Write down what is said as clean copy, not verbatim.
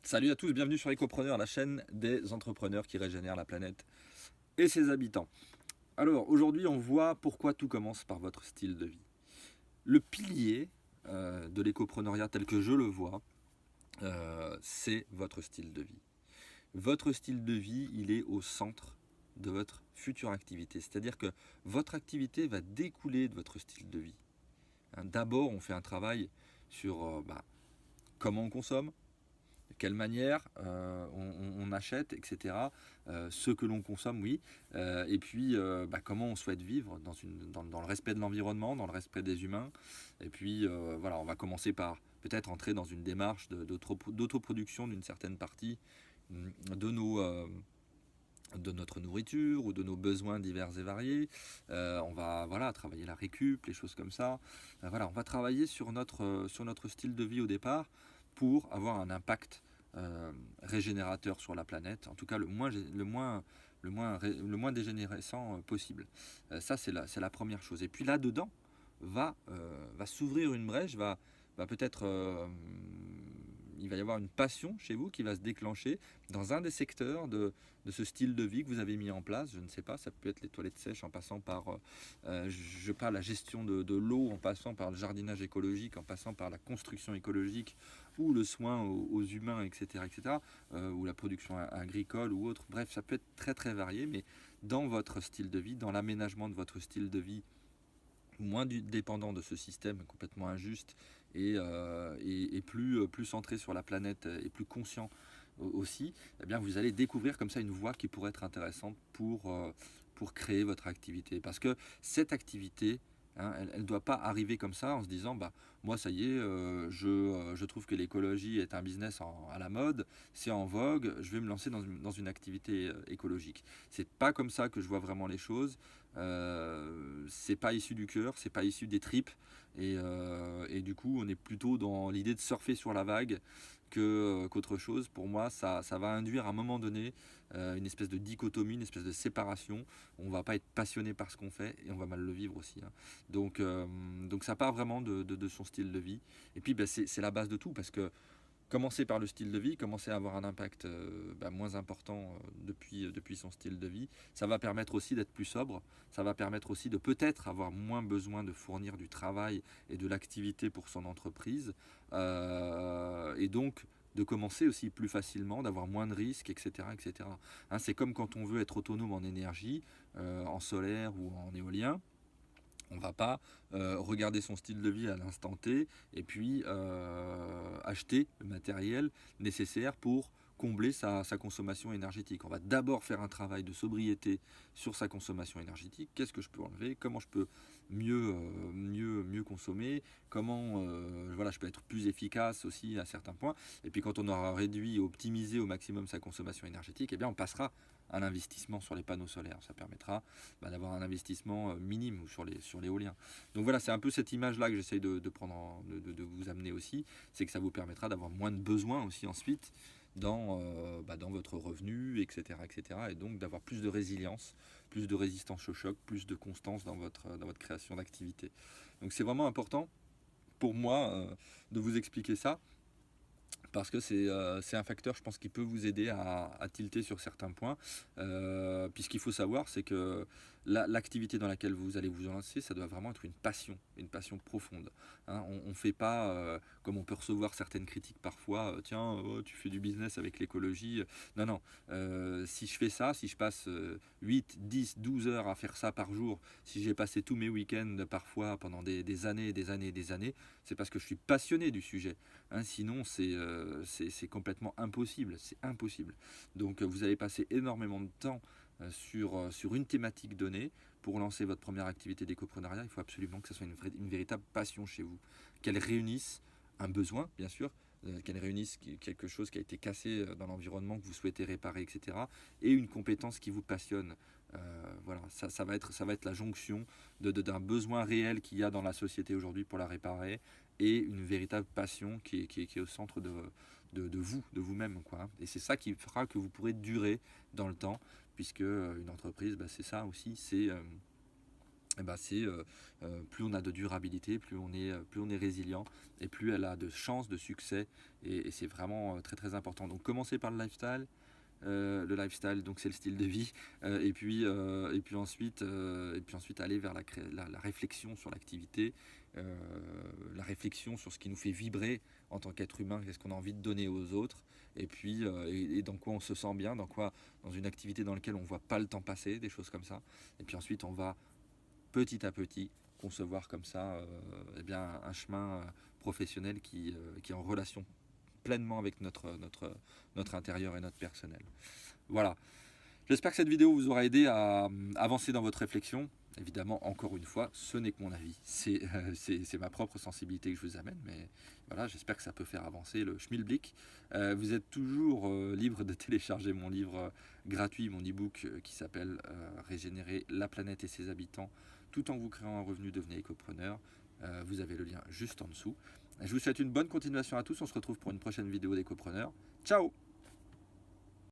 Salut à tous, bienvenue sur Écopreneur, la chaîne des entrepreneurs qui régénèrent la planète et ses habitants. Alors aujourd'hui on voit pourquoi tout commence par votre style de vie. Le pilier de l'écopreneuriat tel que je le vois, c'est votre style de vie. Votre style de vie, il est au centre de votre future activité. C'est-à-dire que votre activité va découler de votre style de vie. D'abord on fait un travail sur comment on consomme, de quelle manière on achète, etc. Ce que l'on consomme, oui. Et puis, comment on souhaite vivre dans le respect de l'environnement, dans le respect des humains. Et puis, voilà, on va commencer par peut-être entrer dans une démarche d'autoproduction d'une certaine partie de de notre nourriture ou de nos besoins divers et variés. On va travailler la récup, les choses comme ça. On va travailler sur notre style de vie au départ pour avoir un impact régénérateur sur la planète, en tout cas le moins dégénérescent possible. Ça, c'est la première chose. Et puis là-dedans, va s'ouvrir une brèche, va peut-être il va y avoir une passion chez vous qui va se déclencher dans un des secteurs de ce style de vie que vous avez mis en place. Je ne sais pas, ça peut être les toilettes sèches en passant par la gestion de l'eau, en passant par le jardinage écologique, en passant par la construction écologique ou le soin aux humains, etc., etc., ou la production agricole ou autre. Bref, ça peut être très très varié, mais dans votre style de vie, dans l'aménagement de votre style de vie, moins dépendant de ce système complètement injuste et plus centré sur la planète et plus conscient aussi, eh bien vous allez découvrir comme ça une voie qui pourrait être intéressante pour créer votre activité. Parce que cette activité, elle ne doit pas arriver comme ça en se disant moi ça y est, je trouve que l'écologie est un business à la mode, c'est en vogue, je vais me lancer dans une activité écologique. C'est pas comme ça que je vois vraiment les choses. C'est pas issu du cœur, c'est pas issu des tripes, et du coup on est plutôt dans l'idée de surfer sur la vague qu'autre chose. Pour moi, ça va induire à un moment donné une espèce de dichotomie, une espèce de séparation. On va pas être passionné par ce qu'on fait et on va mal le vivre aussi. Donc ça part vraiment de son style de vie. Et puis c'est la base de tout, parce que commencer par le style de vie, commencer à avoir un impact moins important depuis son style de vie, ça va permettre aussi d'être plus sobre, ça va permettre aussi de peut-être avoir moins besoin de fournir du travail et de l'activité pour son entreprise, et donc de commencer aussi plus facilement, d'avoir moins de risques, etc. etc. C'est comme quand on veut être autonome en énergie, en solaire ou en éolien. On ne va pas regarder son style de vie à l'instant T et puis acheter le matériel nécessaire pour combler sa consommation énergétique. On va d'abord faire un travail de sobriété sur sa consommation énergétique. Qu'est-ce que je peux enlever? Comment je peux mieux consommer? Comment je peux être plus efficace aussi à certains points? Et puis quand on aura réduit, optimisé au maximum sa consommation énergétique, eh bien on passera à l'investissement sur les panneaux solaires. Ça permettra d'avoir un investissement minime ou sur l'éolien. Donc voilà, c'est un peu cette image-là que j'essaye de prendre, de vous amener aussi. C'est que ça vous permettra d'avoir moins de besoins aussi ensuite dans votre revenu, etc., etc. Et donc d'avoir plus de résilience, plus de résistance au choc, plus de constance dans votre création d'activité. Donc c'est vraiment important pour moi de vous expliquer ça, parce que c'est un facteur, je pense, qui peut vous aider à tilter sur certains points. Puisqu'il faut savoir, c'est que l'activité dans laquelle vous allez vous lancer, ça doit vraiment être une passion profonde. On ne fait pas, comme on peut recevoir certaines critiques parfois, tiens, oh, tu fais du business avec l'écologie. Non, non. Si je fais ça, si je passe 8, 10, 12 heures à faire ça par jour, si j'ai passé tous mes week-ends parfois pendant des années et des années et des années, c'est parce que je suis passionné du sujet. Sinon, c'est complètement impossible. C'est impossible. Donc, vous allez passer énormément de temps sur une thématique donnée. Pour lancer votre première activité d'écopreneuriat, il faut absolument que ce soit une véritable passion chez vous. Qu'elle réunisse un besoin, bien sûr, qu'elle réunisse quelque chose qui a été cassé dans l'environnement, que vous souhaitez réparer, etc. Et une compétence qui vous passionne. Ça va être la jonction d'un besoin réel qu'il y a dans la société aujourd'hui pour la réparer, et une véritable passion qui est au centre de vous-même, quoi. Et c'est ça qui fera que vous pourrez durer dans le temps, puisque une entreprise, c'est ça aussi, eh ben c'est plus on a de durabilité, plus on est résilient et plus elle a de chances de succès. Et c'est vraiment très très important. Donc commencez par le lifestyle, donc c'est le style de vie, et puis ensuite aller vers la réflexion sur l'activité, la réflexion sur ce qui nous fait vibrer en tant qu'être humain, qu'est-ce qu'on a envie de donner aux autres, et puis et dans quoi on se sent bien, dans une activité dans laquelle on voit pas le temps passer, des choses comme ça. Et puis ensuite on va petit à petit concevoir comme ça eh bien, un chemin professionnel qui est en relation pleinement avec notre intérieur et notre personnel. Voilà, j'espère que cette vidéo vous aura aidé à avancer dans votre réflexion. Évidemment, encore une fois, ce n'est que mon avis, c'est ma propre sensibilité que je vous amène, mais voilà, j'espère que ça peut faire avancer le schmilblick. Vous êtes toujours libre de télécharger mon livre gratuit, mon e-book qui s'appelle Régénérer la planète et ses habitants, tout en vous créant un revenu, devenez écopreneur. Vous avez le lien juste en dessous. Je vous souhaite une bonne continuation à tous, on se retrouve pour une prochaine vidéo d'écopreneur. Ciao!